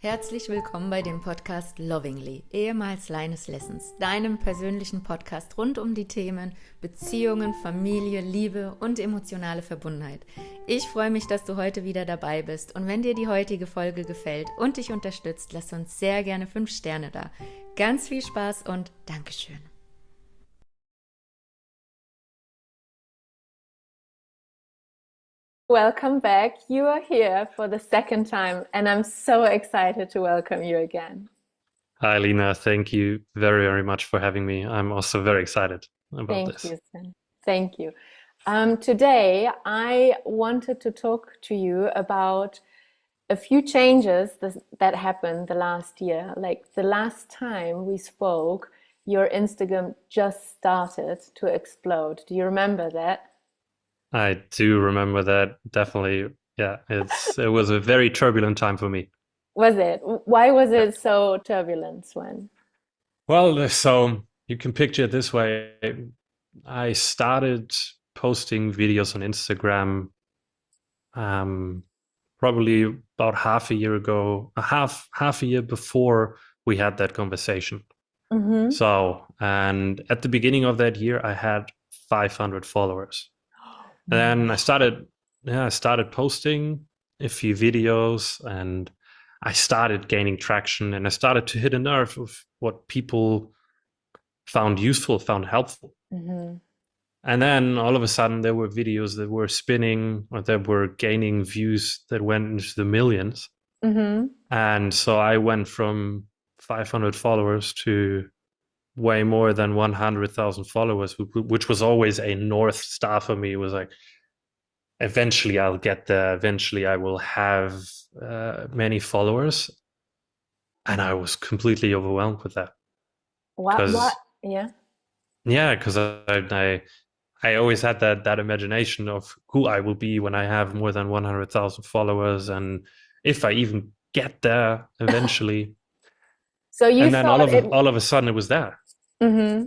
Herzlich willkommen bei dem Podcast Lovingly, ehemals Leines Lessons, deinem persönlichen Podcast rund um die Themen Beziehungen, Familie, Liebe und emotionale Verbundenheit. Ich freue mich, dass du heute wieder dabei bist und wenn dir die heutige Folge gefällt und dich unterstützt, lass uns sehr gerne 5 Sterne da. Ganz viel Spaß und Dankeschön. Welcome back. You are here for the second time and I'm so excited to welcome you again. Hi, Lina. Thank you very, very much for having me. I'm also very excited about this. Thank you, Sven. Thank you. Today, I wanted to talk to you about a few changes that happened the last year. Like the last time we spoke, your Instagram just started to explode. Do you remember that? I do remember that. Definitely. Yeah, it was a very turbulent time for me. Was it? Why was Yeah. it so turbulent, Sven? Well, so you can picture it this way. I started posting videos on Instagram um, probably about half a year ago, half a year before we had that conversation. Mm-hmm. So, and at the beginning of that year, I had 500 followers. And then I started posting a few videos and I started gaining traction and I started to hit a nerve of what people found useful, found helpful. Mm-hmm. And then all of a sudden there were videos that were spinning or that were gaining views that went into the millions. Mm-hmm. And so I went from 500 followers to way more than 100,000 followers, which was always a North Star for me. It was like, eventually I'll get there. Eventually I will have many followers. And I was completely overwhelmed with that. What? Because, Yeah. yeah, because I always had that imagination of who I will be when I have more than 100,000 followers. And if I even get there eventually. So you And then thought it. all of a sudden it was there. Mm-hmm.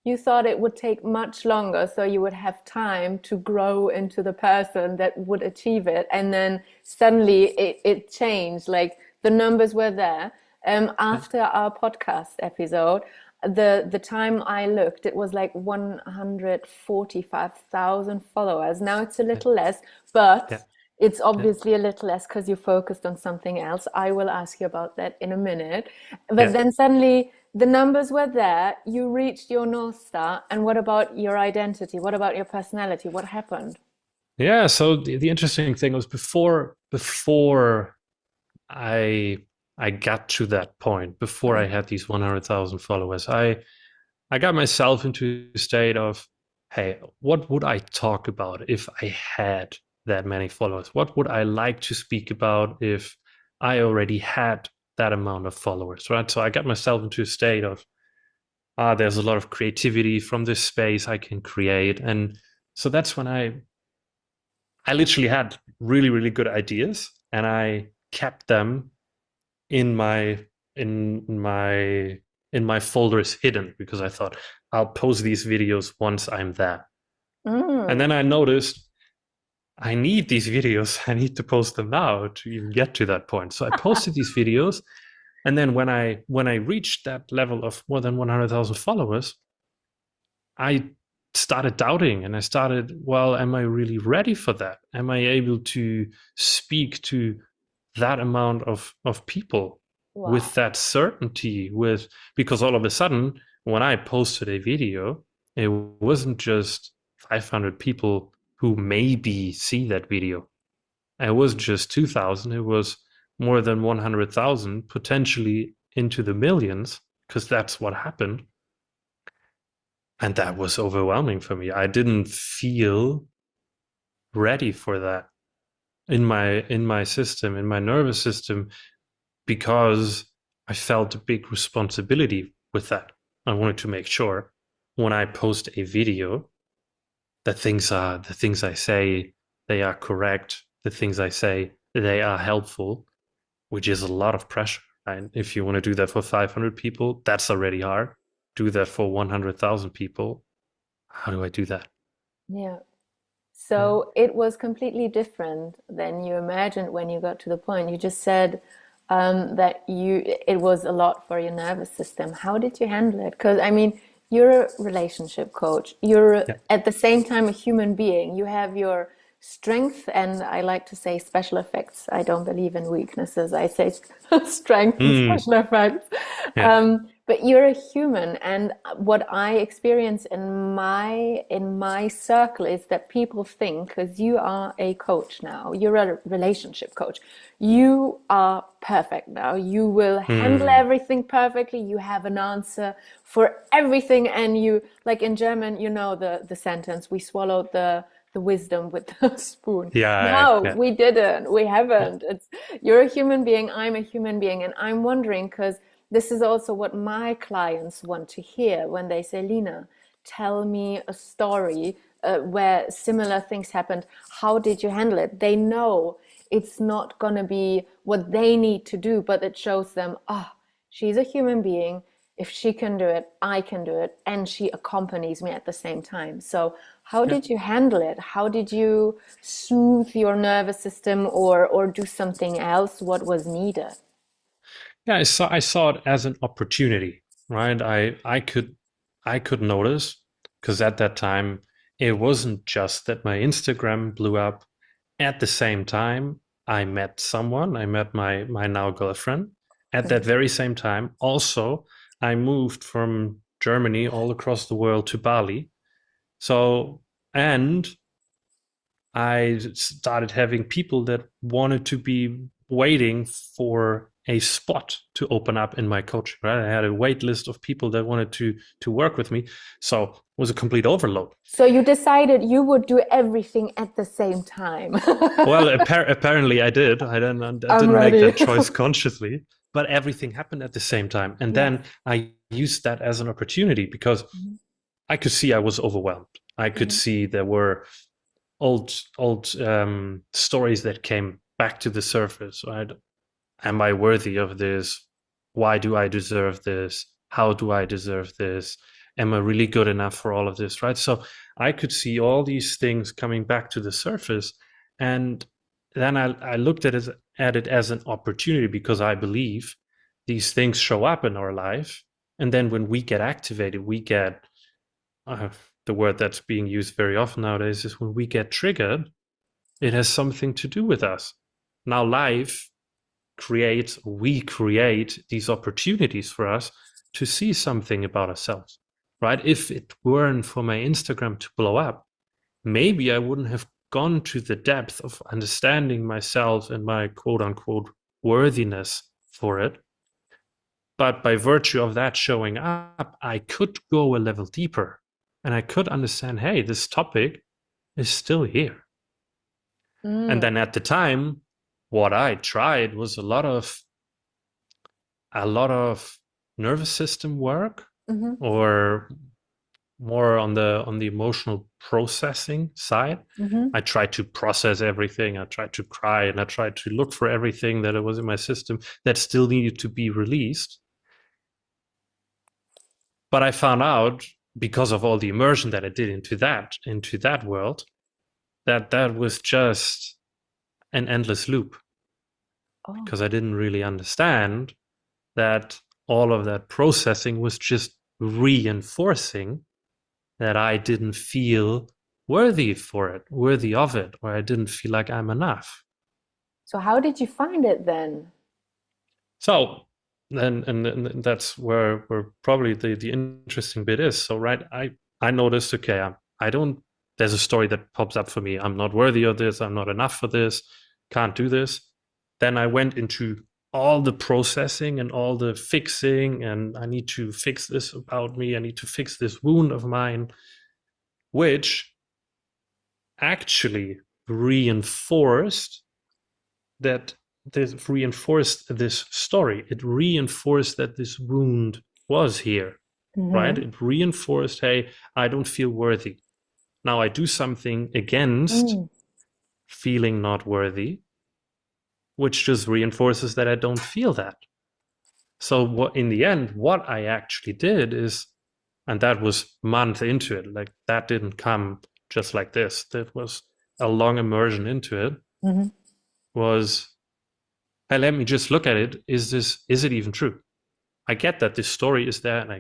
You thought it would take much longer, so you would have time to grow into the person that would achieve it. And then suddenly it changed. Like the numbers were there. After our podcast episode, the time I looked, it was like 145,000 followers. Now it's a little less, but Yeah. it's obviously a little less because you focused on something else. I will ask you about that in a minute. But Yeah. then suddenly the numbers were there, you reached your North Star, and what about your identity? What about your personality? What happened? Yeah. So the interesting thing was before I I got to that point, before I had these 100,000 followers, I got myself into a state of, hey, what would I talk about if I had that many followers? What would I like to speak about if I already had that amount of followers, right? So I got myself into a state of, there's a lot of creativity from this space I can create. And so that's when I literally had really, really good ideas and I kept them in my in my in my folders hidden because I thought I'll post these videos once I'm there. And Mm. then I noticed I need these videos. I need to post them now to even get to that point. So I posted these videos. And then when I reached that level of more than 100,000 followers, I started doubting and I started, well, am I really ready for that? Am I able to speak to that amount of people Wow. with that certainty? Because all of a sudden, when I posted a video, it wasn't just 500 people who maybe see that video. It wasn't just 2,000, it was more than 100,000, potentially into the millions, because that's what happened. And that was overwhelming for me. I didn't feel ready for that in my system, in my nervous system, because I felt a big responsibility with that. I wanted to make sure when I post a video that the things I say, they are correct, the things I say, they are helpful, which is a lot of pressure. And if you want to do that for 500 people, that's already hard. Do that for 100,000 people. How do I do that? Yeah. So it was completely different than you imagined when you got to the point. You just said that it was a lot for your nervous system. How did you handle it? Because I mean, you're a relationship coach. You're Yeah. at the same time a human being. You have your strength and I like to say special effects. I don't believe in weaknesses. I say strength and special effects. Yeah. But you're a human, and what I experience in my circle is that people think, because you are a coach now, you're a relationship coach, you are perfect now. You will handle everything perfectly. You have an answer for everything, and you, like in German, you know the sentence, we swallowed the wisdom with the spoon. Yeah. No, Yeah. we didn't. We Yeah. haven't. You're a human being. I'm a human being. And I'm wondering, because this is also what my clients want to hear when they say, Lina, tell me a story where similar things happened. How did you handle it? They know it's not going to be what they need to do, but it shows them, she's a human being. If she can do it, I can do it. And she accompanies me at the same time. So how Yeah. did you handle it? How did you soothe your nervous system or do something else? What was needed? Yeah, I saw it as an opportunity, right? I could notice, because at that time it wasn't just that my Instagram blew up. At the same time, I met someone. I met my now girlfriend. At that very same time, also I moved from Germany all across the world to Bali. So, and I started having people that wanted to be waiting for a spot to open up in my coaching, right? I had a wait list of people that wanted to work with me. So it was a complete overload. So you decided you would do everything at the same time. Well, apparently I did. I I'm didn't make ready. that choice consciously, but everything happened at the same time. And Yes. then I used that as an opportunity because Mhm. I could see I was overwhelmed. I could Mhm. see there were old stories that came back to the surface, right? Am I worthy of this? Why do I deserve this? How do I deserve this? Am I really good enough for all of this, right? So I could see all these things coming back to the surface. And then I looked at it as an opportunity, because I believe these things show up in our life. And then when we get activated, we get uh, the word that's being used very often nowadays is when we get triggered, it has something to do with us. Now, we create these opportunities for us to see something about ourselves, right? If it weren't for my Instagram to blow up, maybe I wouldn't have gone to the depth of understanding myself and my quote unquote worthiness for it. But by virtue of that showing up, I could go a level deeper and I could understand, hey, this topic is still here. And Mm. then at the time, what I tried was a lot of nervous system work, Mhm. or more on the emotional processing side. Mhm. I tried to process everything. I tried to cry, and I tried to look for everything that was in my system that still needed to be released. But I found out, because of all the immersion that I did into that world, that was just an endless loop, Oh. because I didn't really understand that all of that processing was just reinforcing that I didn't feel worthy of it, or I didn't feel like I'm enough. So how did you find it then? So then, and that's where probably the interesting bit is. So right, I noticed, okay, I don't. There's a story that pops up for me. I'm not worthy of this. I'm not enough for this. Can't do this. Then I went into all the processing and all the fixing, and I need to fix this about me. I need to fix this wound of mine, which actually reinforced that this reinforced this story. It reinforced that this wound was here, right? Mhm. It reinforced, hey, I don't feel worthy. Now I do something against Mm. feeling not worthy, which just reinforces that I don't feel that. So what in the end, what I actually did is, and that was month into it, like that didn't come just like this. That was a long immersion into it, Mm-hmm. was, hey, let me just look at it. Is it even true? I get that this story is there, and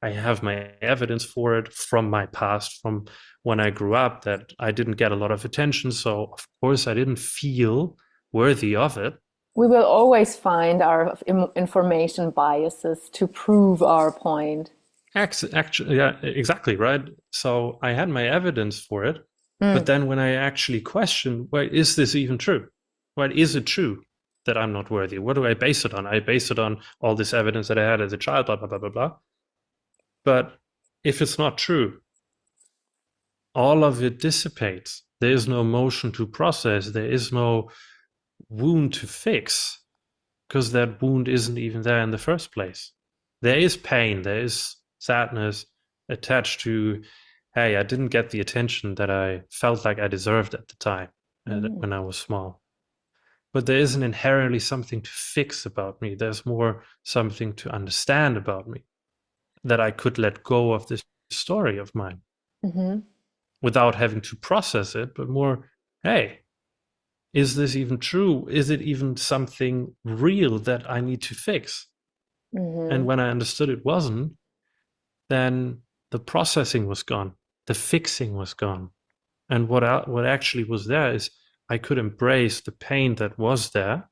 I have my evidence for it from my past, from when I grew up, that I didn't get a lot of attention. So of course I didn't feel worthy of it. We will always find our information biases to prove our point. Actually, yeah, exactly, right. So I had my evidence for it, but then when I actually questioned, well, is this even true? Well, is it true that I'm not worthy? What do I base it on? I base it on all this evidence that I had as a child, blah, blah, blah, blah, blah. But if it's not true, all of it dissipates. There is no emotion to process. There is no wound to fix, because that wound isn't even there in the first place. There is pain, there is sadness attached to, hey, I didn't get the attention that I felt like I deserved at the time when I was small. But there isn't inherently something to fix about me. There's more something to understand about me, that I could let go of this story of mine without having to process it, but more, hey, is this even true? Is it even something real that I need to fix? And when I understood it wasn't, then the processing was gone. The fixing was gone. And what actually was there is I could embrace the pain that was there,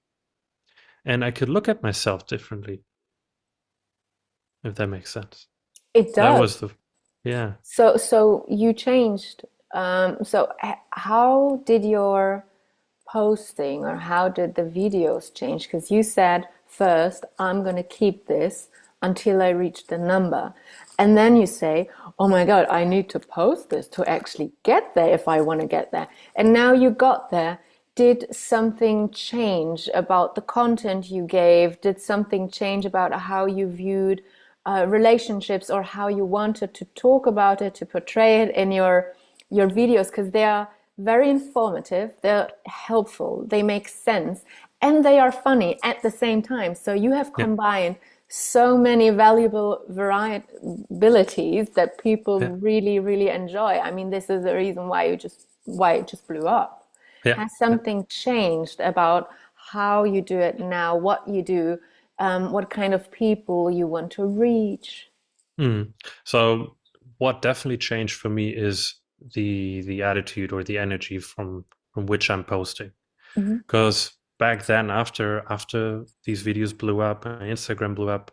and I could look at myself differently, if that makes sense. It That does. was yeah. So you changed. How did your posting or how did the videos change? Because you said first, I'm going to keep this until I reach the number. And then you say, oh my God, I need to post this to actually get there if I want to get there. And now you got there. Did something change about the content you gave? Did something change about how you viewed relationships, or how you wanted to talk about it, to portray it in your videos? Because they are very informative, they're helpful, they make sense, and they are funny at the same time. So you have combined so many valuable variabilities that people really, really enjoy. I mean, this is the reason why it just blew up. Has something changed about how you do it now, what you do, what kind of people you want to reach? So what definitely changed for me is the attitude or the energy from which I'm posting. Because back then, after these videos blew up and Instagram blew up,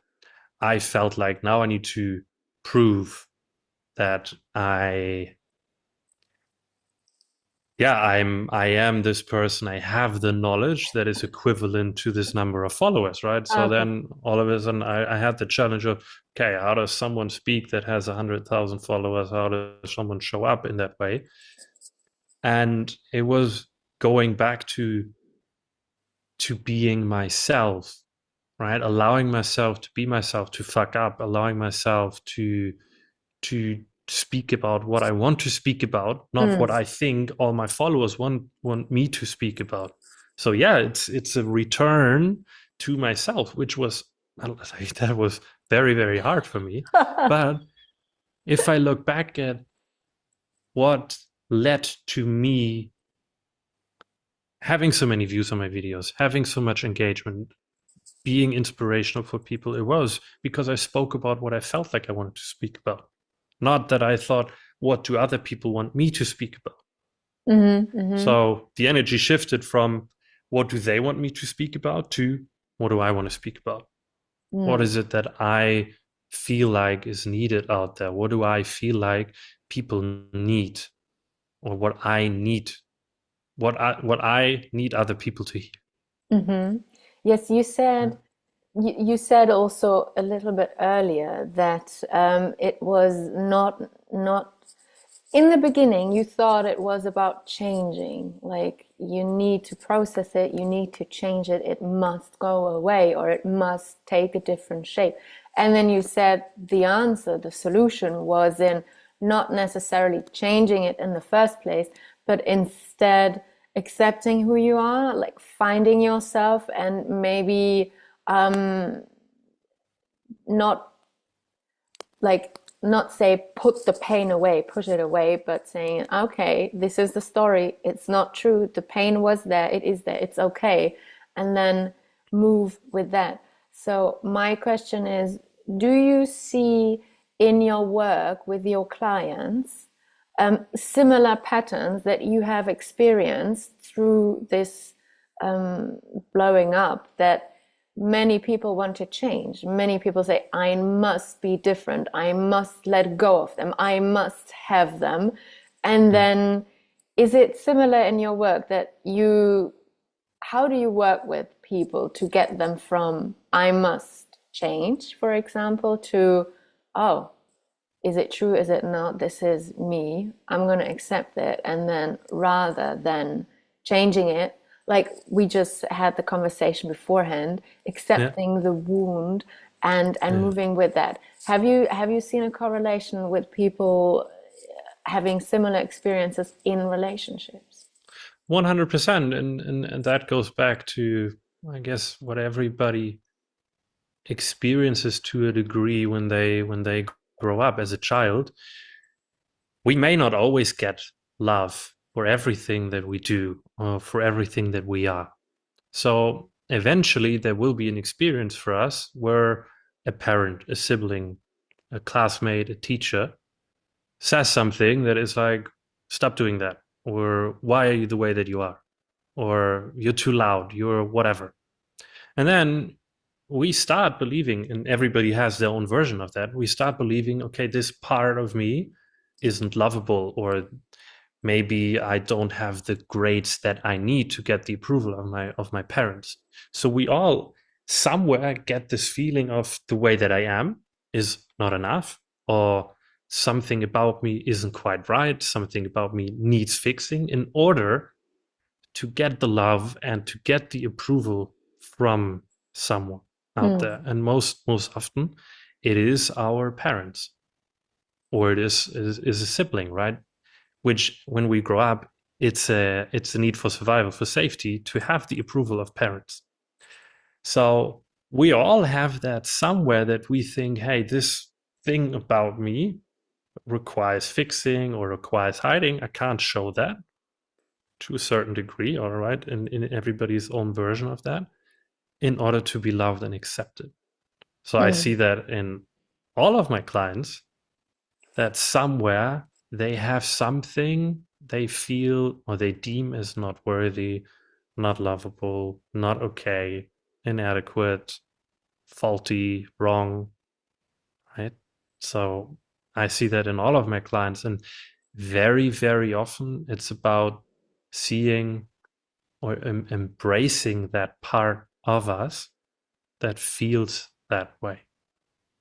I felt like now I need to prove that I am this person. I have the knowledge that is equivalent to this number of followers, right? So then all of a sudden I had the challenge of, okay, how does someone speak that has 100,000 followers? How does someone show up in that way? And it was going back to being myself, right? Allowing myself to be myself, to fuck up, allowing myself to speak about what I want to speak about, not what I think all my followers want me to speak about. So yeah, it's a return to myself, which was, that was very, very hard for me. But if I look back at what led to me having so many views on my videos, having so much engagement, being inspirational for people, it was because I spoke about what I felt like I wanted to speak about. Not that I thought, what do other people want me to speak about? So the energy shifted from what do they want me to speak about to what do I want to speak about? What is it that I feel like is needed out there? What do I feel like people need, or what I need, what I need other people to hear? Yes, you said also a little bit earlier that it was not in the beginning, you thought it was about changing, like you need to process it, you need to change it, it must go away or it must take a different shape. And then you said the answer, the solution was in not necessarily changing it in the first place, but instead accepting who you are, like finding yourself, and maybe not like not say put the pain away, push it away, but saying, okay, this is the story. It's not true. The pain was there. It is there. It's okay. And then move with that. So my question is, do you see in your work with your clients similar patterns that you have experienced through this blowing up, that many people want to change? Many people say, I must be different. I must let go of them. I must have them. And then is it similar in your work that how do you work with people to get them from I must change, for example, to, oh, is it true? Is it not? This is me. I'm going to accept it. And then rather than changing it, like we just had the conversation beforehand, accepting the wound and moving with that. Have you seen a correlation with people having similar experiences in relationships? 100%. And that goes back to, I guess, what everybody experiences to a degree when they grow up as a child. We may not always get love for everything that we do or for everything that we are. So eventually there will be an experience for us where a parent, a sibling, a classmate, a teacher says something that is like, stop doing that, or why are you the way that you are, or you're too loud, you're whatever. And then we start believing, and everybody has their own version of that, we start believing, okay, this part of me isn't lovable, or maybe I don't have the grades that I need to get the approval of my parents. So we all somewhere get this feeling of the way that I am is not enough, or something about me isn't quite right, something about me needs fixing in order to get the love and to get the approval from someone out there. And most often it is our parents, or it is a sibling, right? Which when we grow up, it's a need for survival, for safety, to have the approval of parents. So we all have that somewhere, that we think, hey, this thing about me requires fixing or requires hiding. I can't show that, to a certain degree, all right, in everybody's own version of that, in order to be loved and accepted. So I see that in all of my clients, that somewhere they have something they feel or they deem as not worthy, not lovable, not okay, inadequate, faulty, wrong, right? So I see that in all of my clients, and very, very often it's about seeing or embracing that part of us that feels that way,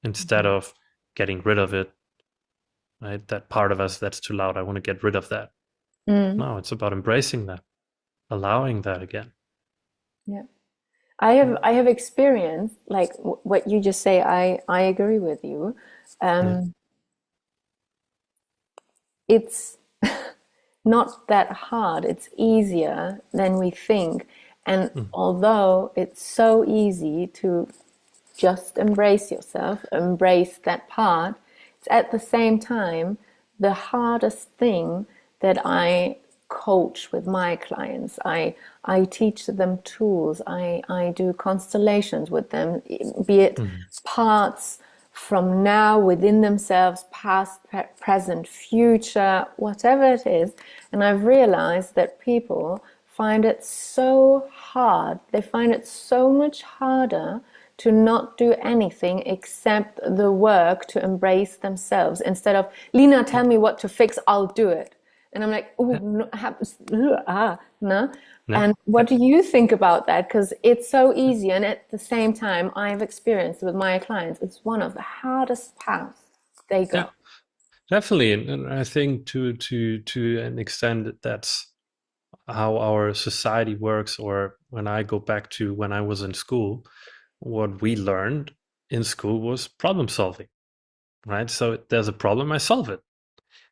instead of getting rid of it, right? That part of us that's too loud, I want to get rid of that. No, it's about embracing that, allowing that again. Yeah. I have experienced, like what you just say, I agree with you. It's not that hard. It's easier than we think. And although it's so easy to just embrace yourself, embrace that part, it's at the same time the hardest thing that I coach with my clients. I teach them tools. I do constellations with them, be it parts from now within themselves, past, present, future, whatever it is. And I've realized that people find it so hard. They find it so much harder to not do anything except the work to embrace themselves, instead of, Lina, tell me what to fix, I'll do it. And I'm like, oh, no. And what do you think about that? Because it's so easy, and at the same time, I've experienced with my clients, it's one of the hardest paths they go. Yeah, definitely, and I think to an extent that's how our society works. Or when I go back to when I was in school, what we learned in school was problem solving, right? So there's a problem, I solve it.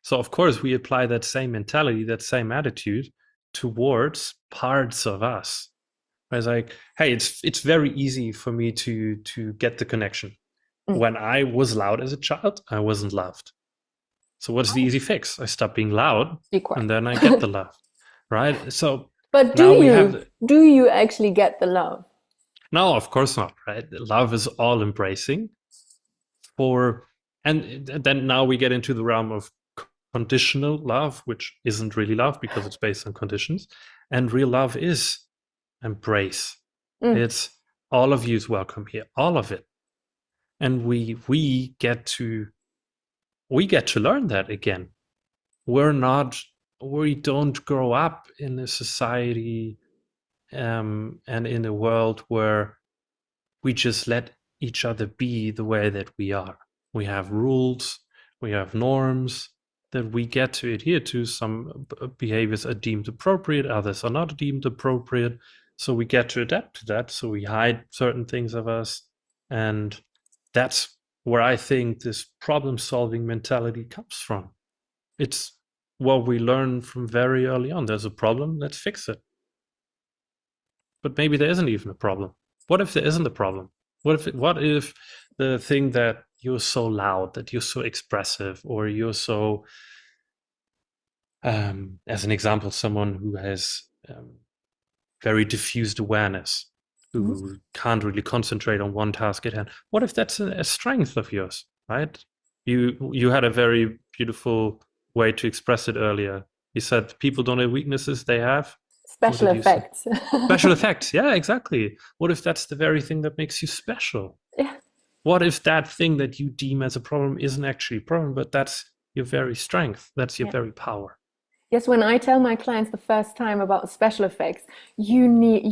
So of course we apply that same mentality, that same attitude towards parts of us. It's like, hey, it's very easy for me to get the connection. when I was loud as a child, I wasn't loved. So what's the easy fix? I stop being loud, Be quiet. and then I get the love, right? So But now we have do you actually get the love? no, of course not, right? Love is all embracing. And then now we get into the realm of conditional love, which isn't really love because it's based on conditions. And real love is embrace. It's all of you is welcome here, all of it. And we get to learn that again. We don't grow up in a society and in a world where we just let each other be the way that we are. We have rules, we have norms that we get to adhere to. Some behaviors are deemed appropriate, others are not deemed appropriate. So we get to adapt to that. So we hide certain things of us. And that's where I think this problem-solving mentality comes from. It's what we learn from very early on. There's a problem, let's fix it. But maybe there isn't even a problem. What if there isn't a problem? What if the thing that you're so loud, that you're so expressive, or you're so, as an example, someone who has very diffused awareness, who can't really concentrate on one task at hand. What if that's a strength of yours, right? You had a very beautiful way to express it earlier. You said people don't have weaknesses, they have special effects. Special effects, yeah, exactly. What if that's the very thing that makes you special? Yeah. What if that thing that you deem as a problem isn't actually a problem, but that's your very strength, that's your very power? Yes, when I tell my clients the first time about special effects, you need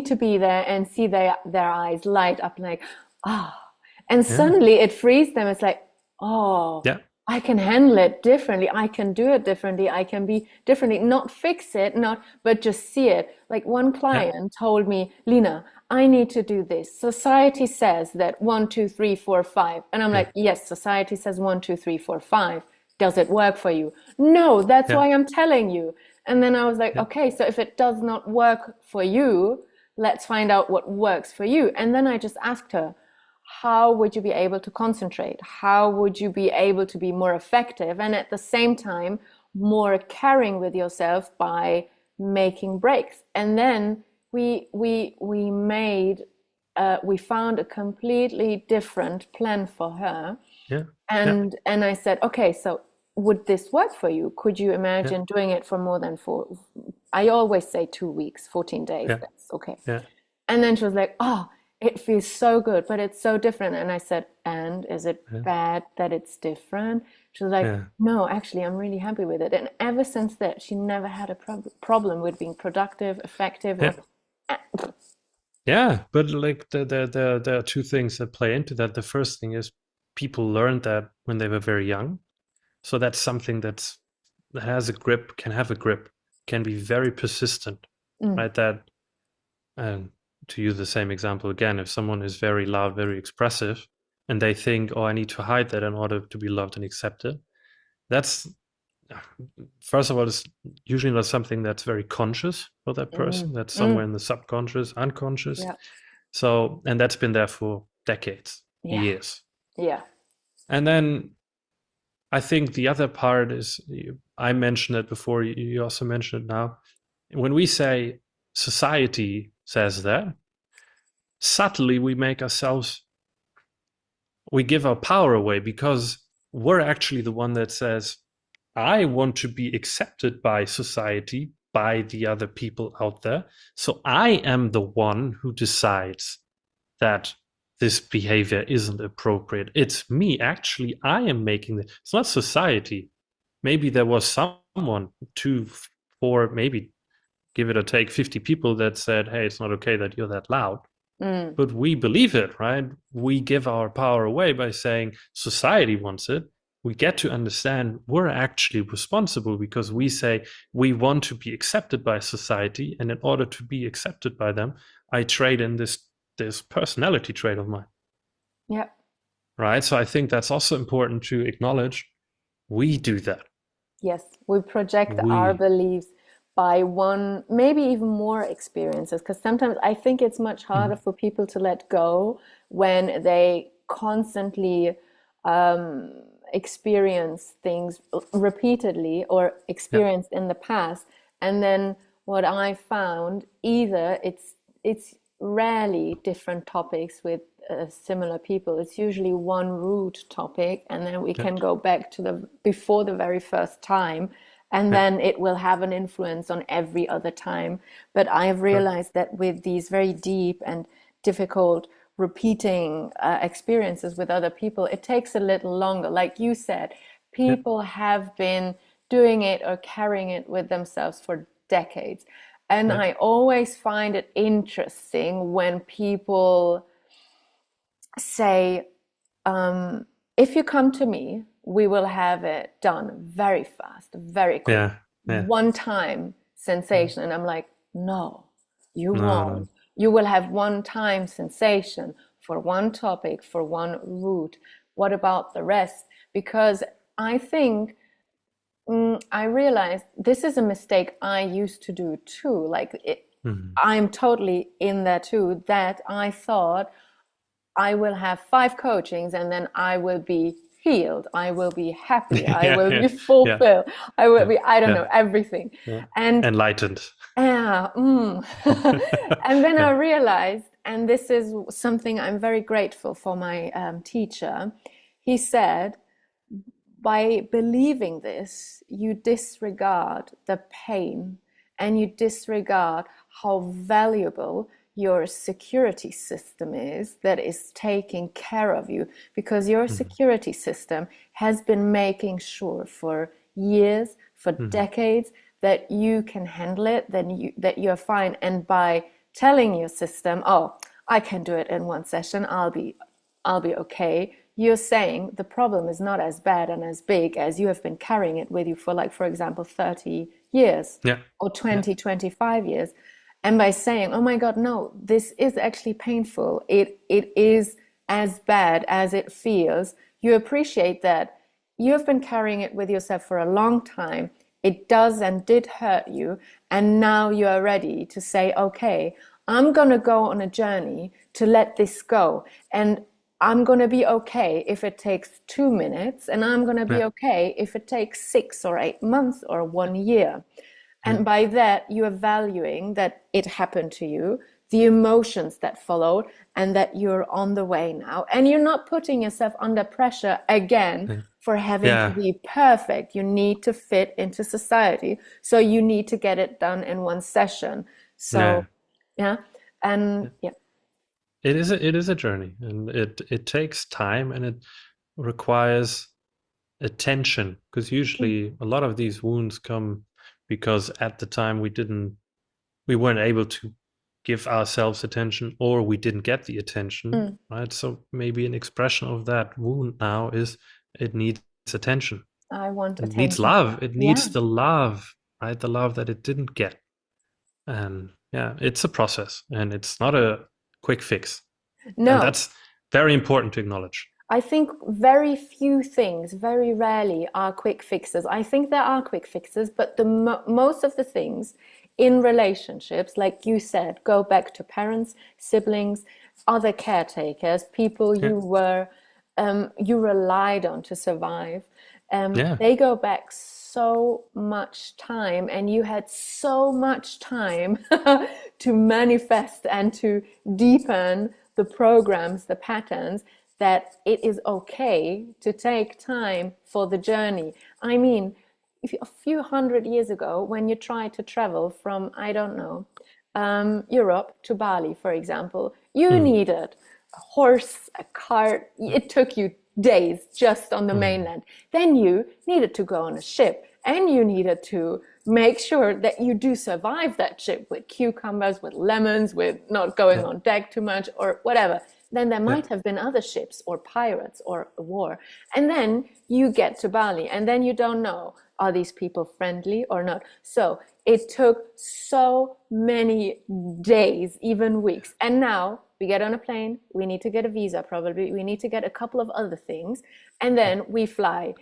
to be there and see their eyes light up like, and suddenly it frees them. It's like, I can handle it differently. I can do it differently. I can be differently, not fix it, but just see it. Like one client told me, Lina, I need to do this. Society says that 1, 2, 3, 4, 5. And I'm like, yes, society says 1, 2, 3, 4, 5. Does it work for you? No, that's why I'm telling you. And then I was like, okay, so if it does not work for you, let's find out what works for you. And then I just asked her, how would you be able to concentrate? How would you be able to be more effective and at the same time more caring with yourself by making breaks? And then we found a completely different plan for her. And I said, okay, so would this work for you? Could you imagine doing it for more than 4? I always say 2 weeks, 14 days. That's okay. And then she was like, it feels so good, but it's so different. And I said, and is it bad that it's different? She was like, no, actually, I'm really happy with it. And ever since that, she never had a problem with being productive, effective. But like there are two things that play into that. The first thing is people learned that when they were very young. So that's something that has a grip, can have a grip, can be very persistent, right? That, to use the same example again, if someone is very loud, very expressive, and they think, I need to hide that in order to be loved and accepted, that's, first of all, it's usually not something that's very conscious for that person. That's somewhere in the subconscious, unconscious. So, and that's been there for decades, years. And then I think the other part is, I mentioned it before, you also mentioned it now. When we say society says that, subtly we give our power away, because we're actually the one that says, I want to be accepted by society, by the other people out there. So I am the one who decides that this behavior isn't appropriate. It's me. Actually, I am making it. It's not society. Maybe there was someone, 2, 4, maybe give it or take 50 people that said, hey, it's not okay that you're that loud. But we believe it, right? We give our power away by saying society wants it. We get to understand we're actually responsible, because we say we want to be accepted by society. And in order to be accepted by them, I trade in this personality trait of mine. Right? So I think that's also important to acknowledge. We do that. Yes, we project our beliefs by one, maybe even more experiences, because sometimes I think it's much harder for people to let go when they constantly experience things repeatedly or experienced in the past. And then what I found, either it's rarely different topics with similar people. It's usually one root topic, and then we can go back to the before the very first time, and then it will have an influence on every other time. But I've realized that with these very deep and difficult repeating experiences with other people, it takes a little longer. Like you said, people have been doing it or carrying it with themselves for decades. And I always find it interesting when people say, if you come to me, we will have it done very fast, very quick, one time sensation. And I'm like, no, you won't. You will have one time sensation for one topic, for one route. What about the rest? Because I think I realized this is a mistake I used to do too. Like I'm totally in there too, that I thought I will have 5 coachings and then I will be healed. I will be happy. I will be fulfilled. I will be, I don't know, everything. And enlightened. And then I realized, and this is something I'm very grateful for my teacher, he said, by believing this, you disregard the pain and you disregard how valuable your security system is that is taking care of you, because your security system has been making sure for years, for decades, that you can handle it, that you're fine. And by telling your system, oh, I can do it in one session, I'll be okay, you're saying the problem is not as bad and as big as you have been carrying it with you for, like, for example, 30 years or 20, 25 years. And by saying, oh my God, no, this is actually painful, it is as bad as it feels, you appreciate that you have been carrying it with yourself for a long time. It does and did hurt you. And now you are ready to say, okay, I'm going to go on a journey to let this go. And I'm going to be okay if it takes 2 minutes. And I'm going to be okay if it takes 6 or 8 months or 1 year. And by that, you are valuing that it happened to you, the emotions that followed, and that you're on the way now. And you're not putting yourself under pressure again for having to be perfect. You need to fit into society. So you need to get it done in one session. So, It is a journey, and it takes time, and it requires attention, because usually a lot of these wounds come because at the time we weren't able to give ourselves attention, or we didn't get the attention, right? So maybe an expression of that wound now is it needs attention. I want It attention. needs love. It needs the love, right? The love that it didn't get. And it's a process, and it's not a quick fix. No. And that's very important to acknowledge. I think very few things, very rarely, are quick fixes. I think there are quick fixes, but most of the things in relationships, like you said, go back to parents, siblings, other caretakers, people you relied on to survive. They go back so much time, and you had so much time to manifest and to deepen the programs, the patterns, that it is okay to take time for the journey. I mean, a few hundred years ago, when you tried to travel from, I don't know, Europe to Bali, for example, you needed a horse, a cart. It took you days just on the mainland. Then you needed to go on a ship, and you needed to make sure that you do survive that ship with cucumbers, with lemons, with not going on deck too much or whatever. Then there might have been other ships or pirates or a war. And then you get to Bali, and then you don't know, are these people friendly or not? So it took so many days, even weeks. And now we get on a plane, we need to get a visa probably, we need to get a couple of other things, and then we fly,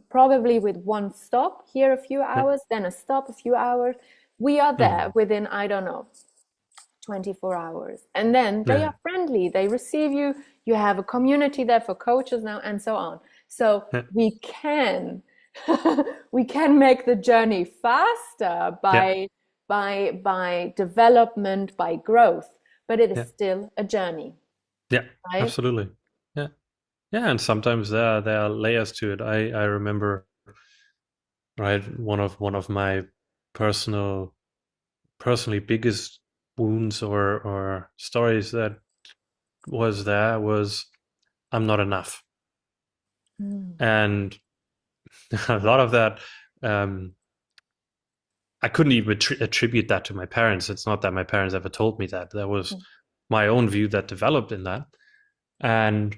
probably with one stop here a few hours, then a stop a few hours, We are there within, I don't know, 24 hours. And then they are friendly. They receive you. You have a community there for coaches now and so on. So we can we can make the journey faster by development, by growth, but it is still a journey. Yeah, right? absolutely. Yeah. Yeah, and sometimes there are layers to it. I remember, right, one of my personally biggest wounds or stories that was I'm not enough. And a lot of that, I couldn't even attribute that to my parents. It's not that my parents ever told me that. That was my own view that developed in that. And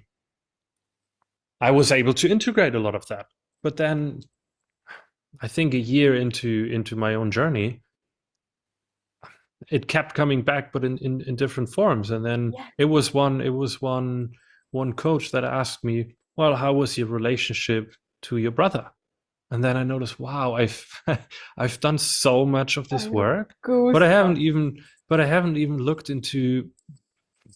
I was able to integrate a lot of that. But then I think a year into my own journey, it kept coming back, but in different forms. And then it was one coach that asked me, well, how was your relationship to your brother? And then I noticed, wow, I've done so much of this work, but I haven't even looked into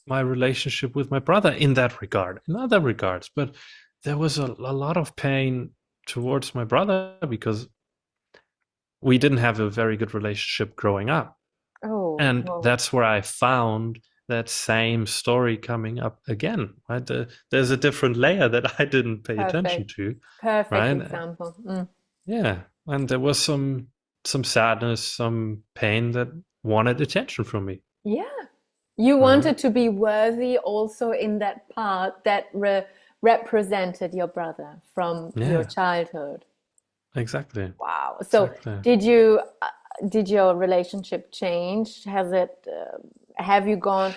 my relationship with my brother in that regard, in other regards. But there was a lot of pain towards my brother because we didn't have a very good relationship growing up. That's where I found that same story coming up again, right? There's a different layer that I didn't pay attention to. Perfect example. Yeah, and there was some sadness, some pain that wanted attention from me. Yeah, you wanted to be worthy also in that part that represented your brother from your childhood. Exactly. Wow. So did your relationship change? Have you gone?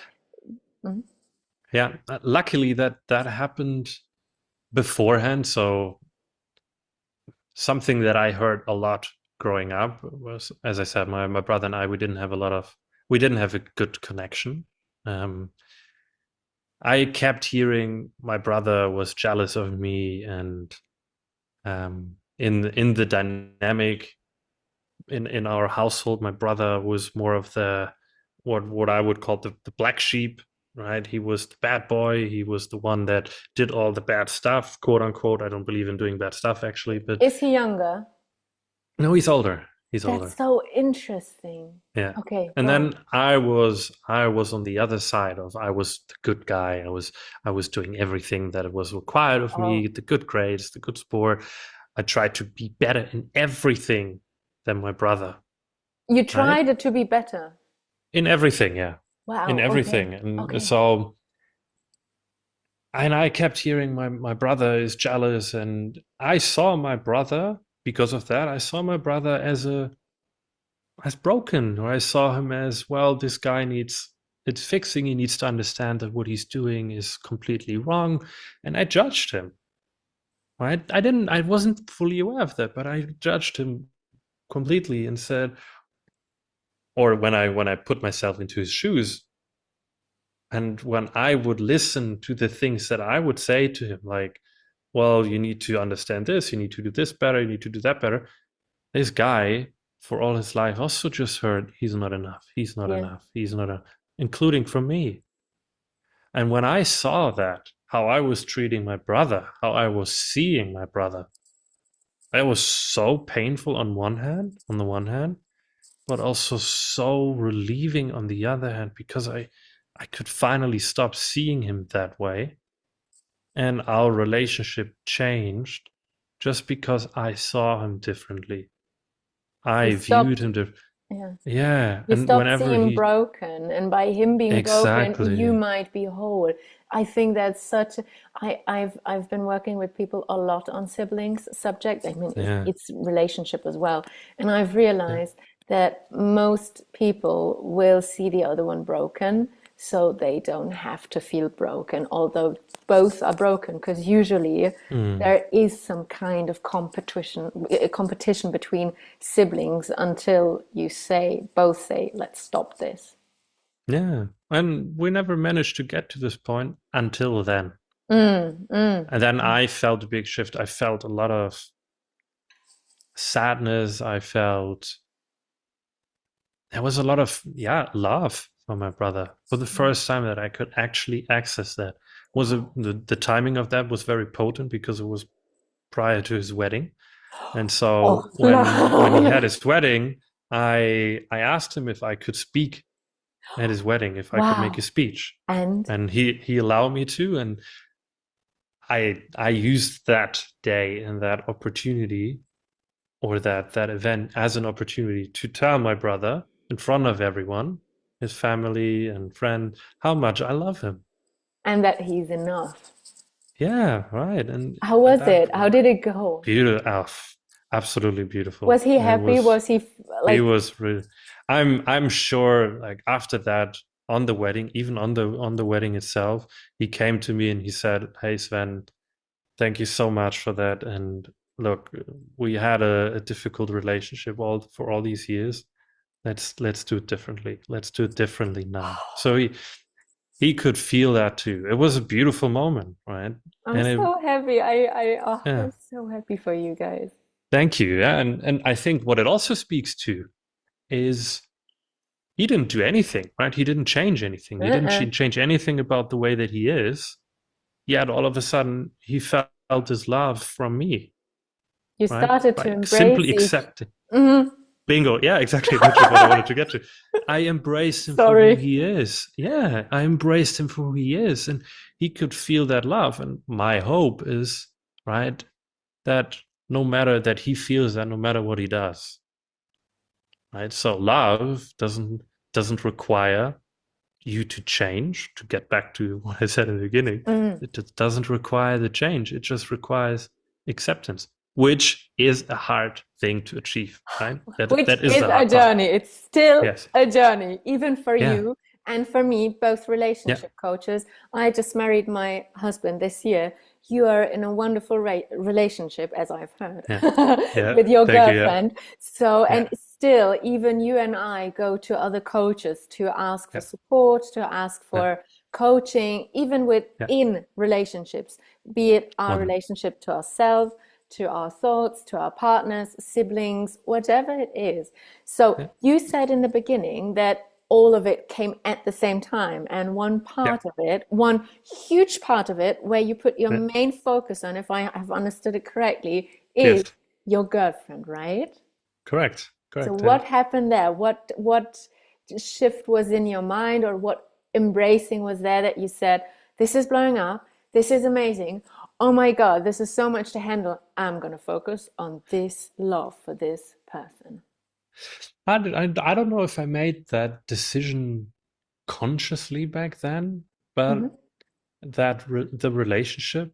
Yeah, luckily that happened beforehand. So something that I heard a lot growing up was, as I said, my brother and I, we didn't have a good connection. I kept hearing my brother was jealous of me, and in the dynamic in our household, my brother was more of the what I would call the black sheep, right? He was the bad boy. He was the one that did all the bad stuff, quote unquote. I don't believe in doing bad stuff, actually. But is he younger? No, he's older. That's so interesting. Yeah. Okay. And then I was on the other side of, I was the good guy. I was doing everything that was required of me, the good grades, the good sport. I tried to be better in everything than my brother. You tried to be better? In everything, yeah. Wow. In everything. And so, and I kept hearing my brother is jealous, and I saw my brother, because of that, I saw my brother as broken, or I saw him as, well, this guy it's fixing. He needs to understand that what he's doing is completely wrong. And I judged him. Right? I wasn't fully aware of that, but I judged him completely and said, or when I put myself into his shoes, and when I would listen to the things that I would say to him, like, well, you need to understand this, you need to do this better, you need to do that better. This guy, for all his life, also just heard, he's not enough, he's not enough, he's not enough, including from me. And when I saw that, how I was treating my brother, how I was seeing my brother, that was so painful on the one hand, but also so relieving on the other hand, because I could finally stop seeing him that way. And our relationship changed just because I saw him differently. I viewed him differently. Yeah. You stopped seeing him broken, and by him being broken, you might be whole. I think that's such I've been working with people a lot on siblings subject. I mean, it's relationship as well. And I've realized that most people will see the other one broken, so they don't have to feel broken, although both are broken, because usually there is some kind of competition between siblings until both say, let's stop this. Yeah, and we never managed to get to this point until then. And then I felt a big shift. I felt a lot of sadness. I felt there was a lot of love for my brother for the first time that I could actually access that. The timing of that was very potent because it was prior to his wedding. And Oh, so when he had no. his wedding, I asked him if I could speak at his wedding, if I could make a Wow. speech. And And he allowed me to, and I used that day and that opportunity, or that event, as an opportunity to tell my brother in front of everyone, his family and friends, how much I love him. that he's enough. Yeah, right. And How was that it? How did it go? beautiful, absolutely Was beautiful. he happy? Was he He like, was really. I'm sure. Like after that, on the wedding, even on the wedding itself, he came to me and he said, "Hey Sven, thank you so much for that. And look, we had a difficult relationship for all these years. Let's do it differently. Let's do it differently now." So he could feel that too. It was a beautiful moment, right? I'm And so happy. yeah, I'm so happy for you guys. thank you. Yeah, and I think what it also speaks to is he didn't do anything, right? He didn't change anything. He didn't Uh-uh. change anything about the way that he is. Yet all of a sudden, he felt his love from me, You right? started to By embrace simply each. accepting. Mhm. Bingo. Yeah, exactly. Which is what I wanted to get to. I embraced him for who Sorry. he is. Yeah, I embraced him for who he is. And he could feel that love. And my hope is, right, that no matter that he feels that no matter what he does, right? So love doesn't require you to change, to get back to what I said in the beginning. Mm. It just doesn't require the change. It just requires acceptance, which is a hard thing to achieve, right? Which That is is the a hard part. journey. It's still Yes. a journey, even for Yeah. you and for me, both Yeah. relationship coaches. I just married my husband this year. You are in a wonderful relationship, as I've heard, Yeah. Yeah. with your Thank you. Yeah. girlfriend. So, and Yeah. still, even you and I go to other coaches to ask for Yeah. support, to ask Yeah. for coaching, even Yeah. within relationships, be it our One. relationship to ourselves, to our thoughts, to our partners, siblings, whatever it is. So Yeah. you said in the beginning that all of it came at the same time. And one Yeah. part of it, one huge part of it, where you put your Yeah. main focus on, if I have understood it correctly, is Yes. your girlfriend, right? Correct. So Correct. Yeah. what happened there? What shift was in your mind, or what embracing was there that you said, this is blowing up, this is amazing. Oh my God, this is so much to handle. I'm going to focus on this love for this person. I don't know if I made that decision consciously back then, but Mm-hmm. the relationship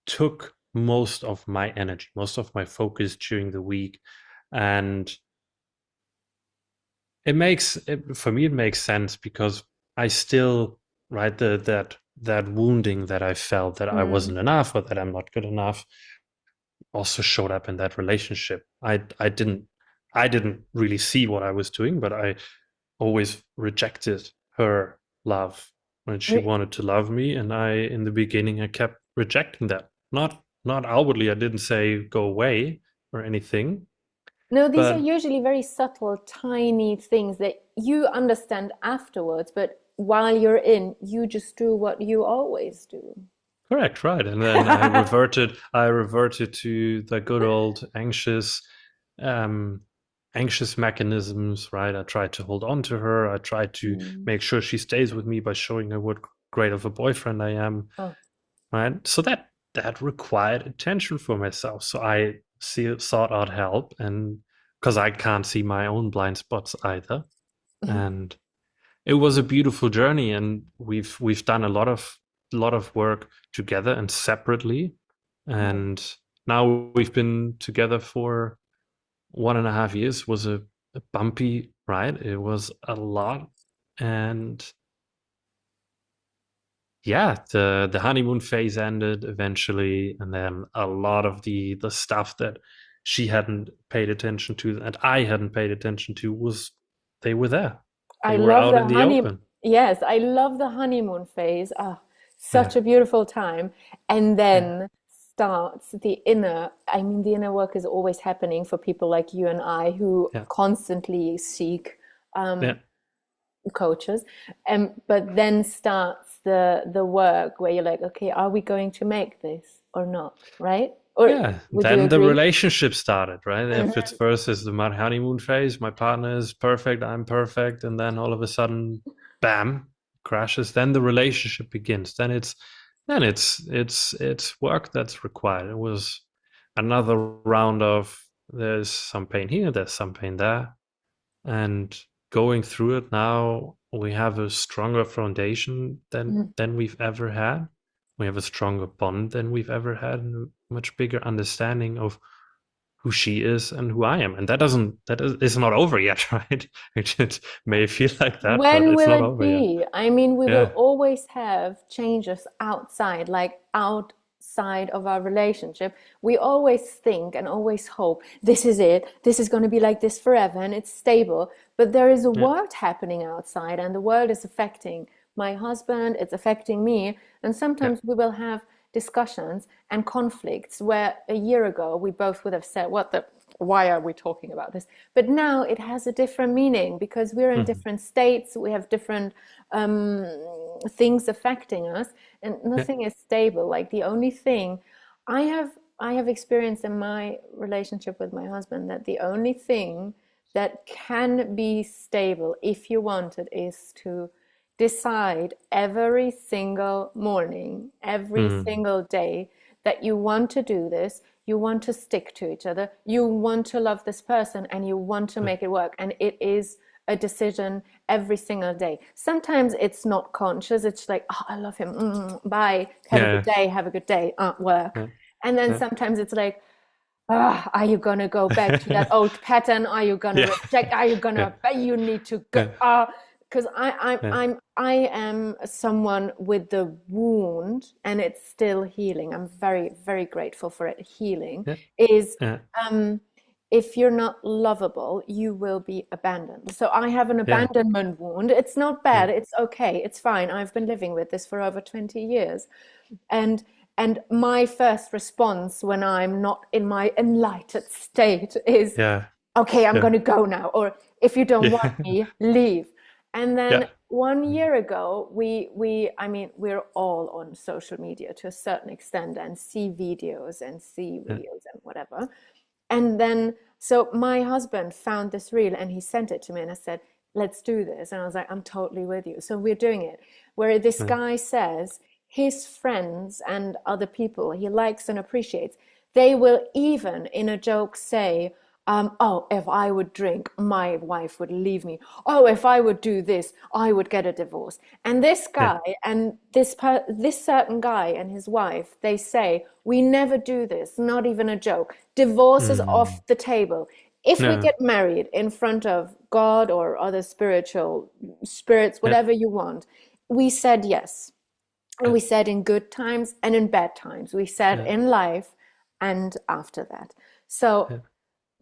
took most of my energy, most of my focus during the week. And for me, it makes sense because I still, right, that wounding that I felt that I Mm. wasn't enough or that I'm not good enough also showed up in that relationship. I didn't really see what I was doing, but I always rejected her love when she wanted to love me, and in the beginning I kept rejecting that. Not outwardly, I didn't say go away or anything, No, these are but usually very subtle, tiny things that you understand afterwards, but while you're in, you just do what you always do. correct, right. And then I reverted to the good old um anxious mechanisms, right? I tried to hold on to her. I tried to Mm. make sure she stays with me by showing her what great of a boyfriend I am, Oh, right? So that required attention for myself. So I sought out help, and because I can't see my own blind spots either. And it was a beautiful journey, and we've done a lot of work together and separately. oh. And now we've been together for 1.5 years. Was a bumpy ride. It was a lot. And yeah, the honeymoon phase ended eventually, and then a lot of the stuff that she hadn't paid attention to and I hadn't paid attention to they were there. I They were love out the in the honey. open. Yes, I love the honeymoon phase. Ah, Yeah, such a beautiful time. And yeah, then starts the inner. I mean, the inner work is always happening for people like you and I who yeah, constantly seek Yeah. coaches, but then starts the work where you're like, okay, are we going to make this or not, right? Or Yeah, would you then the agree? relationship started, right? If it's Mhm. first is the honeymoon phase, my partner is perfect, I'm perfect, and then all of a sudden, bam, crashes. Then the relationship begins. Then it's work that's required. It was another round of there's some pain here, there's some pain there, and going through it now, we have a stronger foundation Mhm. than we've ever had. We have a stronger bond than we've ever had, and a much bigger understanding of who she is and who I am. And it's not over yet, right? It may feel like that, but When it's will not it over yet. be? I mean, we will Yeah, always have changes outside, like outside of our relationship. We always think and always hope this is it. This is going to be like this forever and it's stable. But there is a yeah, world happening outside, and the world is affecting my husband, it's affecting me. And yeah, sometimes we will have discussions and conflicts where a year ago we both would have said, why are we talking about this? But now it has a different meaning because we're in mhm, different states, we have different things affecting us, and yeah, nothing is stable. Like the only thing I have I have experienced in my relationship with my husband that the only thing that can be stable if you want it is to decide every single morning, every mhm, single day that you want to do this, you want to stick to each other, you want to love this person, and you want to yeah, make it work. And it is a decision every single day. Sometimes it's not conscious. It's like, oh, I love him. Bye. Have a good yeah, day. Have a good day. Work. yeah, And then yeah, sometimes it's like, are you gonna go back to that old pattern? Are you gonna yeah, reject? Are you yeah, gonna? You need to go. yeah, Because yeah, I am someone with the wound, and it's still healing. I'm very, very grateful for it. Healing yeah, is, yeah, um, if you're not lovable, you will be abandoned. So I have an yeah, abandonment wound. It's not yeah, bad. It's okay. It's fine. I've been living with this for over 20 years. And and my first response when I'm not in my enlightened state is, yeah, okay, I'm yeah, going to go now. Or if you don't want yeah, me, leave. And then yeah, 1 year ago, I mean, we're all on social media to a certain extent and see videos and see yeah, reels and whatever. And then, so my husband found this reel and he sent it to me and I said, let's do this. And I was like, I'm totally with you. So we're doing it. Where this yeah, guy says his friends and other people he likes and appreciates, they will even in a joke say, oh, if I would drink, my wife would leave me. Oh, if I would do this, I would get a divorce. And this yeah, guy and this certain guy and his wife, they say, we never do this, not even a joke. Divorce is mm, off the table. If we yeah, get married in front of God or other spiritual spirits, yeah, whatever you want, we said yes. And yeah, we said in good times and in bad times. We said yeah, in life and after that. So yeah,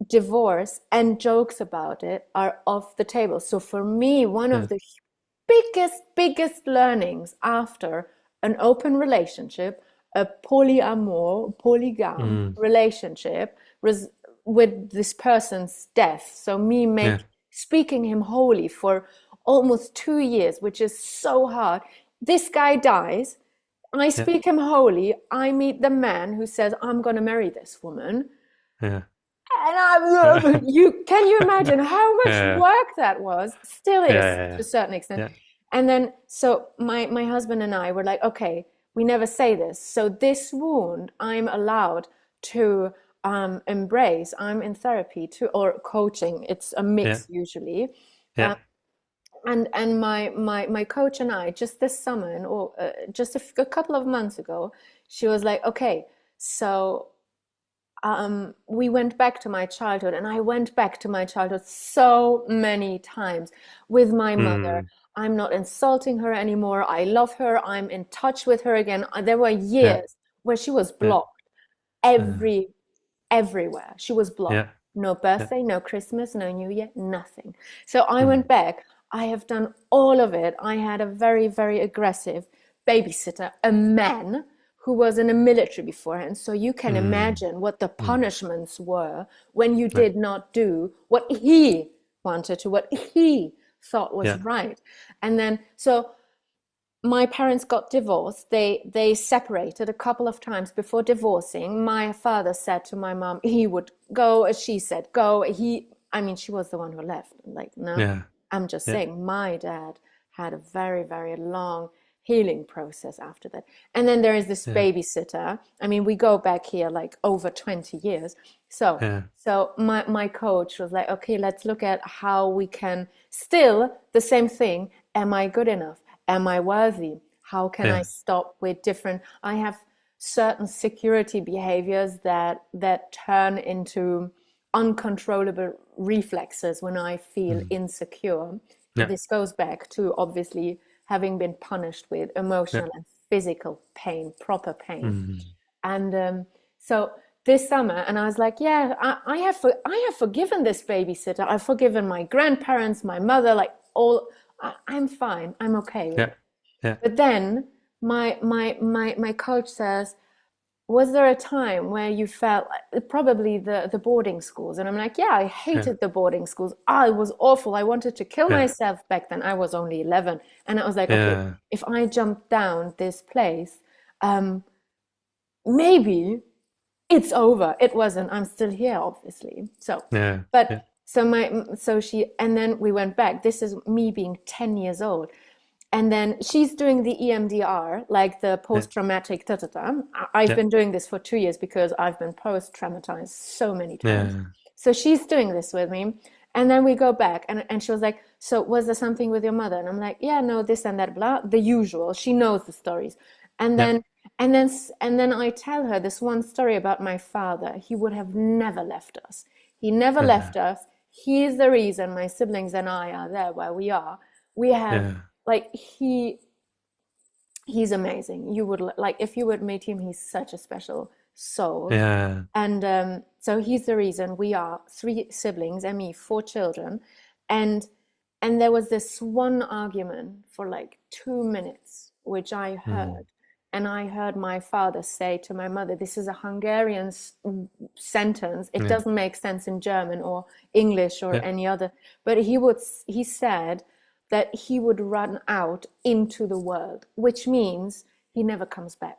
divorce and jokes about it are off the table. So for me, one yeah, of the biggest learnings after an open relationship, a polygam mm, relationship with this person's death. So me yeah, speaking him holy for almost 2 years, which is so hard. This guy dies. I yeah, speak him holy. I meet the man who says, I'm going to marry this woman. yeah, And can you imagine how much yeah, work that was? Still yeah, is yeah, to a certain extent. yeah, And then, so my husband and I were like, okay, we never say this. So this wound, I'm allowed to embrace. I'm in therapy or coaching. It's a yeah, mix usually. yeah, And my coach and I just this summer or just a couple of months ago, she was like, okay, so we went back to my childhood, and I went back to my childhood so many times with my mother. mm, I'm not insulting her anymore. I love her. I'm in touch with her again. There were yeah, years where she was yeah, blocked everywhere. She was blocked. yeah, No yeah, birthday, no Christmas, no New Year, nothing. So I mm, went back. I have done all of it. I had a very, very aggressive babysitter, a man who was in the military beforehand. So you can mm, imagine what the mm, punishments were when you yeah, did not do what he wanted to, what he thought was Yeah. right. And then, so my parents got divorced. They separated a couple of times before divorcing. My father said to my mom he would go. She said go. I mean, she was the one who left. Like, no, Yeah. I'm just Yeah. saying my dad had a very, very long healing process after that. And then there is this Yeah. babysitter. I mean, we go back here like over 20 years. So Yeah. my coach was like, okay, let's look at how we can still the same thing. Am I good enough? Am I worthy? How can I Yeah. stop with different? I have certain security behaviors that turn into uncontrollable reflexes when I feel insecure. Yeah. This goes back to obviously having been punished with emotional and physical pain, proper pain. And so this summer, and I was like, yeah, I have forgiven this babysitter. I've forgiven my grandparents, my mother, like all. I'm fine. I'm okay with Yeah. it. Yeah. But then my coach says, was there a time where you felt probably the boarding schools? And I'm like, yeah, I hated the boarding schools. It was awful. I wanted to kill Yeah. myself back then. I was only 11. And I was like, okay, Yeah. if I jump down this place, maybe it's over. It wasn't. I'm still here, obviously. So, Yeah. but Yeah. so she, and then we went back. This is me being 10 years old. And then she's doing the EMDR, like the post-traumatic I've been doing this for 2 years because I've been post-traumatized so many times. Yeah. So she's doing this with me. And then we go back and she was like, so was there something with your mother? And I'm like, yeah, no, this and that, blah, the usual. She knows the stories. And Yeah. then I tell her this one story about my father. He would have never left us. He never left us. He is the reason my siblings and I are there where we are. We have like he's amazing. You would like if you would meet him, he's such a special soul. Yeah. And so he's the reason we are 3 siblings and me, 4 children. And there was this one argument for like 2 minutes, which I heard. And I heard my father say to my mother, this is a Hungarian sentence. It doesn't make sense in German or English or any other. But he said that he would run out into the world, which means he never comes back.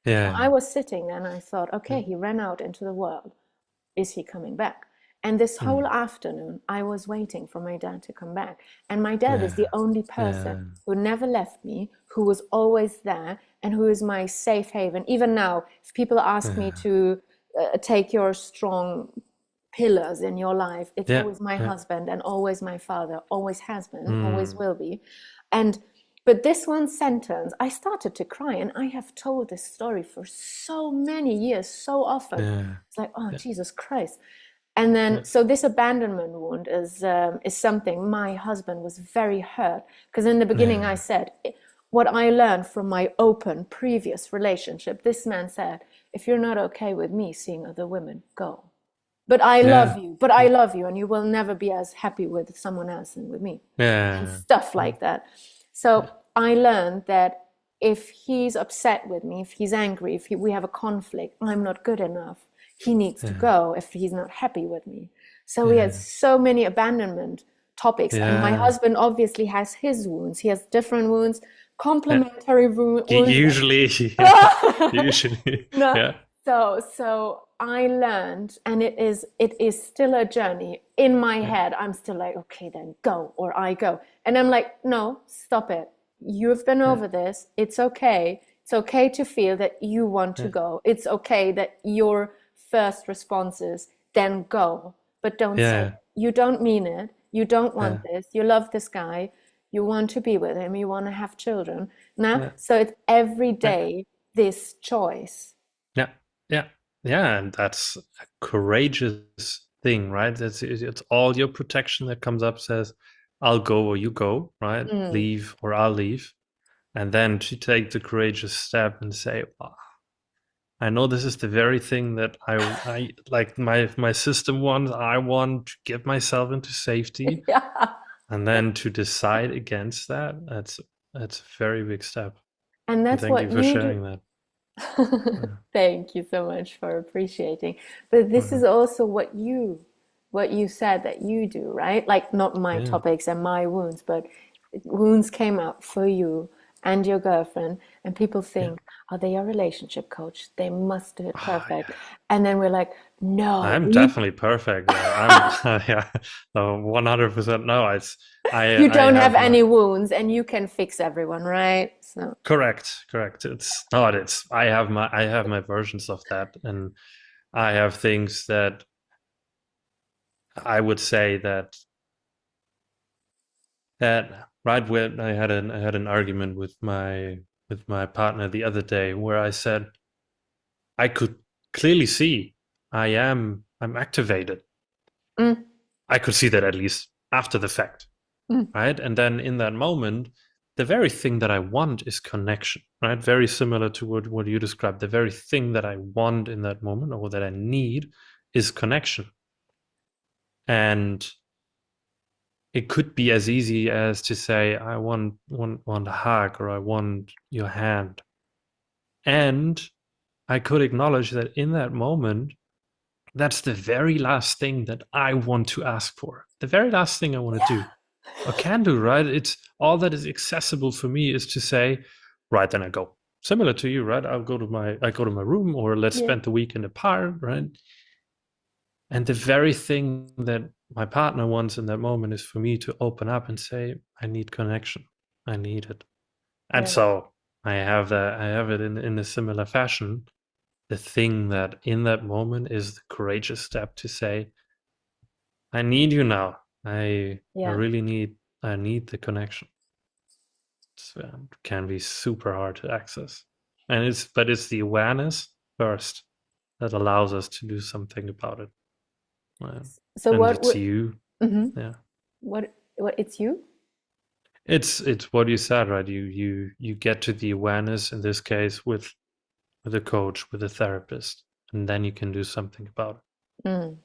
Yeah. So I was sitting there and I thought, okay, he ran out into the world. Is he coming back? And this whole afternoon, I was waiting for my dad to come back. And my dad is the only person who never left me, who was always there, and who is my safe haven. Even now, if people ask me to take your strong pillars in your life, it's always my husband and always my father, always has been, always will be. But this one sentence, I started to cry, and I have told this story for so many years, so often. It's like, oh, Jesus Christ. And then, so this abandonment wound is something my husband was very hurt, because in the beginning I said, what I learned from my open previous relationship, this man said, if you're not okay with me seeing other women, go. But I love you, and you will never be as happy with someone else than with me. And stuff like that. So I learned that if he's upset with me, if he's angry, if we have a conflict, I'm not good enough. He needs to go if he's not happy with me. So we had so many abandonment topics. And my husband obviously has his wounds. He has different wounds, complementary wounds. Usually. Usually. So I learned, and it is still a journey. In my head, I'm still like, okay, then go, or I go. And I'm like, no, stop it. You've been over this. It's okay. It's okay to feel that you want to go. It's okay that your first response is then go. But don't say you don't mean it. You don't want this. You love this guy. You want to be with him. You want to have children. So it's every day this choice. Yeah, and that's a courageous thing, right? It's all your protection that comes up, says, I'll go or you go, right? Leave or I'll leave. And then to take the courageous step and say, oh, I know this is the very thing that I like my system wants. I want to get myself into safety. And then to decide against that, that's a very big step. And that's Thank you for sharing that. Thank you so much for appreciating. But this is also what you what you said that you do, right? Like not my Yeah. topics and my wounds, but wounds came up for you and your girlfriend, and people Yeah. think, oh, they are a relationship coach. They must do it Ah, perfect. yeah. And then we're like, no, I'm we definitely perfect. I'm yeah, no, 100%. No, you I don't have have my any wounds and you can fix everyone, right? So correct. It's not. It's I have my versions of that, and I have things that I would say that right when I had an argument with my partner the other day where I said I could clearly see I'm activated. mm, I could see that at least after the fact, mm, right? And then in that moment, the very thing that I want is connection, right? Very similar to what you described. The very thing that I want in that moment or that I need is connection. And it could be as easy as to say, I want a hug or I want your hand. And I could acknowledge that in that moment, that's the very last thing that I want to ask for. The very last thing I want to do. Or can do, right? It's all that is accessible for me is to say, right, then I go. Similar to you, right? I go to my room, or let's yeah, spend the week in the park, right? And the very thing that my partner wants in that moment is for me to open up and say, I need connection. I need it. And yeah, so I have it in a similar fashion. The thing that in that moment is the courageous step to say, I need you now. I yeah. really I need the connection. Can be super hard to access. And it's the awareness first that allows us to do something about it. So And what it's would, you. mhm. Yeah. What, it's you? It's what you said, right? You get to the awareness in this case with a coach, with a therapist, and then you can do something about Mm.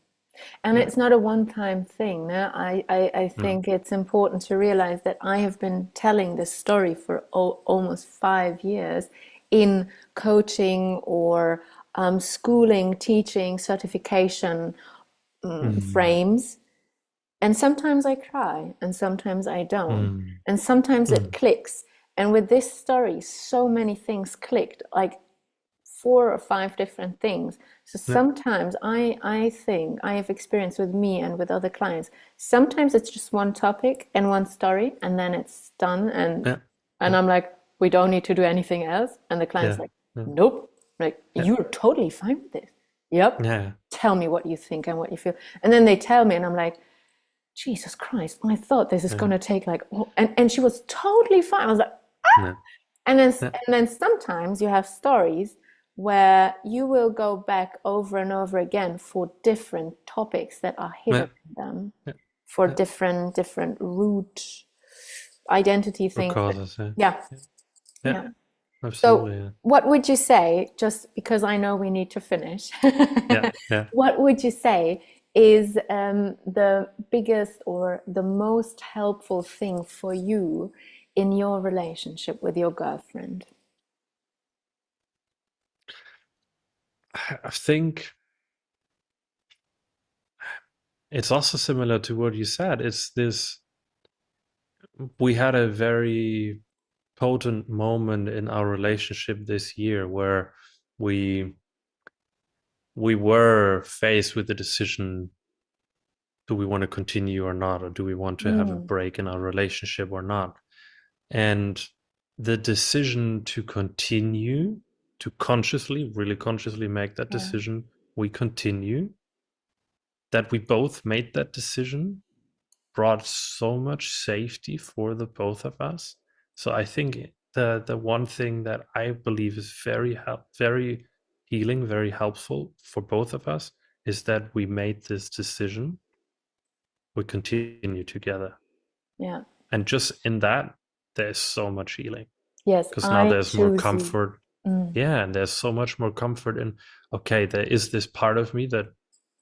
And it. Yeah. it's not a one-time thing. No? I No. think it's important to realize that I have been telling this story for almost 5 years in coaching or schooling, teaching, certification Mm. frames. And sometimes I cry and sometimes I don't. Mm. And sometimes it Mm. clicks. And with this story, so many things clicked. Like 4 or 5 different things. So Yeah. sometimes I think I have experience with me and with other clients. Sometimes it's just one topic and one story, and then it's done. And Yeah. and Yeah. I'm like, we don't need to do anything else. And the client's Yeah. like, Yeah. nope. Like, Yeah. you're totally fine with this. Yep. Yeah. Tell me what you think and what you feel. And then they tell me, and I'm like, Jesus Christ, I thought this is Yeah. gonna take like, oh, and she was totally fine. I was like, Yeah. and then Yeah. and then sometimes you have stories where you will go back over and over again for different topics that are Yeah. hidden in them, Yeah. for Yeah. different root identity For things. causes. Yeah. Yeah, Yeah. Yeah. yeah. Absolutely. So Yeah. what would you say, just because I know we need to finish, Yeah. Yeah. what would you say is the biggest or the most helpful thing for you in your relationship with your girlfriend? I think it's also similar to what you said. It's this, we had a very potent moment in our relationship this year where we we were faced with the decision, do we want to continue or not, or do we want to have a Mm, break in our relationship or not? And the decision to continue, to consciously, really consciously make that yeah, decision, we continue, that we both made that decision brought so much safety for the both of us. So I think the one thing that I believe is very healing, very helpful for both of us is that we made this decision. We continue together, yeah. and just in that, there's so much healing Yes, because now I there's more choose you. comfort. Mm, Yeah, and there's so much more comfort in, okay, there is this part of me that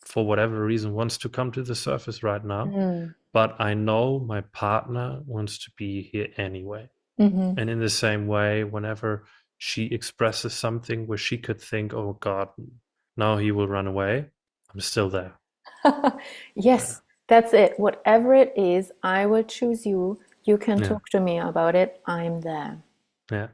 for whatever reason wants to come to the surface right now, mm, but I know my partner wants to be here anyway. mhm. And in the same way, whenever she expresses something where she could think, oh God, now he will run away, I'm still there. Yes, that's it. Whatever it is, I will choose you. You can Yeah. talk to me about it. I'm there. Yeah.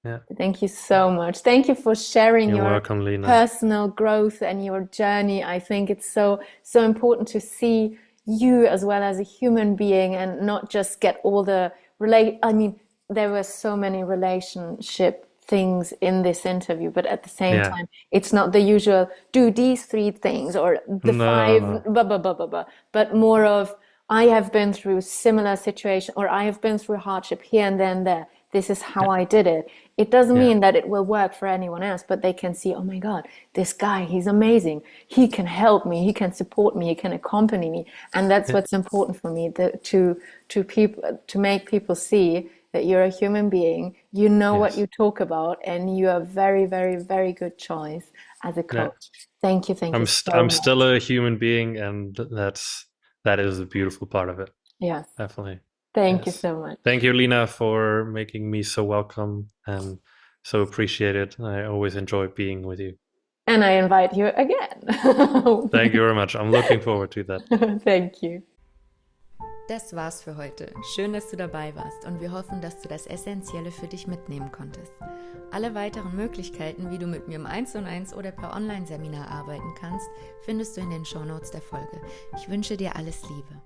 Yeah. Thank you so much. Thank you for sharing You're your welcome, Lena. personal growth and your journey. I think it's so important to see you as well as a human being and not just get all the I mean, there were so many relationship things in this interview, but at the same Yeah. time, it's not the usual do these 3 things or the No, 5 no. blah blah blah blah blah, but more of I have been through similar situation or I have been through hardship here and there and there. This is how Yeah. I did it. It doesn't Yeah. mean that it will work for anyone else, but they can see, oh my God, this guy, he's amazing. He can help me. He can support me. He can accompany me. And that's Yeah. what's important for me, to people, to make people see that you're a human being, you know what Yes. you talk about, and you are a very, very, very good choice as a Yeah. coach. Thank you so I'm much. still a human being, and that is the beautiful part of it. Yes. Definitely. Thank you Yes. so much. Thank you, Lena, for making me so welcome and so appreciated. I always enjoy being with you. And I invite you again. Thank you very much. I'm looking forward to that. Thank you. Das war's für heute. Schön, dass du dabei warst und wir hoffen, dass du das Essentielle für dich mitnehmen konntest. Alle weiteren Möglichkeiten, wie du mit mir im 1:1 oder per Online-Seminar arbeiten kannst, findest du in den Shownotes der Folge. Ich wünsche dir alles Liebe.